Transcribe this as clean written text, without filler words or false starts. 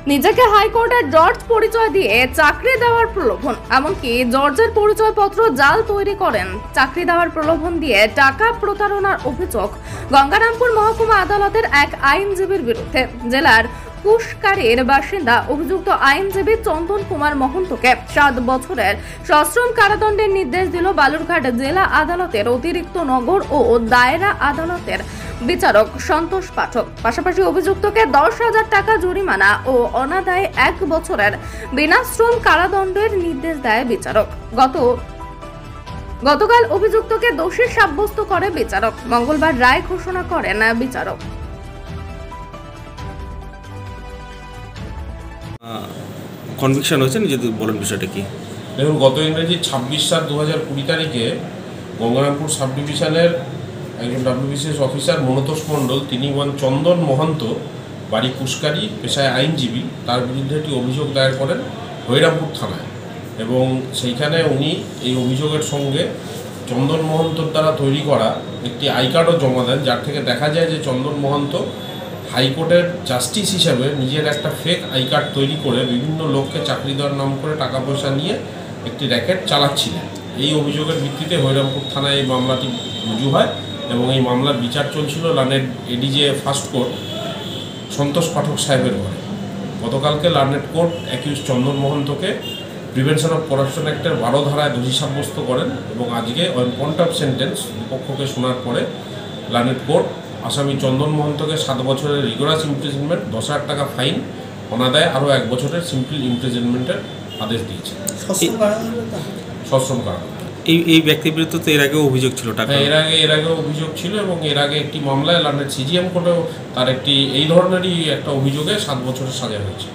নিজেকে হাইকোর্টের জজ পরিচয় দিয়ে চাকরি দেওয়ার প্রলোভন, এমনকি জর্জের পরিচয়পত্র জাল তৈরি করেন চাকরি দেওয়ার প্রলোভন দিয়ে টাকা প্রতারণার অভিযোগ গঙ্গারামপুর মহকুমা আদালতের এক আইনজীবীর বিরুদ্ধে। জেলার কুশকারীর বাসিন্দা অভিযুক্ত আইনজীবী চন্দন কুমার মহন্তকে 7 বছরের সশ্রম কারাদণ্ডের নির্দেশ দিল বালুরঘাট জেলা আদালতের অতিরিক্ত নগর ও দায়রা আদালতের বিচারক সন্তোষ পাঠক। পাশাপাশি অভিযুক্তকে 10,000 টাকা জরিমানা ও অনাদায়ে 1 বছরের বিনাশ্রম কারাদণ্ডের নির্দেশ দেয় বিচারক। গতকাল অভিযুক্তকে দোষী সাব্যস্ত করে বিচারক। মঙ্গলবার রায় ঘোষণা করেন বিচারক। কনভিকশন হয়েছে, যদি বলেন বিষয়টা কি। দেখুন, গত ইংরেজি 26/7/2020 তারিখে গঙ্গারামপুর সাব ডিভিশনের একজন WBCS অফিসার মনতোষ মণ্ডল, তিনি চন্দন মহন্ত, বাড়ি কুশকারী, পেশায় আইনজীবী, তার বিরুদ্ধে একটি অভিযোগ দায়ের করেন হরিরামপুর থানায়। এবং সেইখানে উনি এই অভিযোগের সঙ্গে চন্দন মহন্তর দ্বারা তৈরি করা একটি আই কার্ডও জমা দেন, যার থেকে দেখা যায় যে চন্দন মহন্ত হাইকোর্টের জাস্টিস হিসাবে নিজের একটা ফেক আই কার্ড তৈরি করে বিভিন্ন লোককে চাকরি দেওয়ার নাম করে টাকা পয়সা নিয়ে একটি র্যাকেট চালাচ্ছিলেন। এই অভিযোগের ভিত্তিতে হরিরামপুর থানায় এই মামলাটি রুজু হয় এবং এই মামলার বিচার চলছিল learned ADJ first court Santosh Pathak সাহেবের ঘরে। গতকালকে লার্নেড কোর্ট অ্যাকিউজ চন্দন মহন্তকে প্রিভেনশন অফ করাপশন অ্যাক্টের 12 ধারায় দোষী সাব্যস্ত করেন এবং আজকে অন পয়েন্ট অফ সেন্টেন্স বিপক্ষকে শোনার পরে লার্নেড কোর্ট আসামি চন্দন মহন্তকে 7 বছরের রিগোরাস ইমপ্রিজনমেন্ট, 10,000 টাকা ফাইন, অনাদায়ে আরও 1 বছরের সিম্পল ইমপ্রিজনমেন্টের আদেশ দিয়েছে। সশ্রম কারাদণ্ড। এই ব্যক্তির বিরুদ্ধে তো এর আগেও অভিযোগ ছিল টাকা। এর আগেও অভিযোগ ছিল এবং এর আগে একটি মামলায় লার্নেড CGM কোর্টেও তার একটি এই ধরনেরই একটা অভিযোগে 7 বছরের সাজা হয়েছে।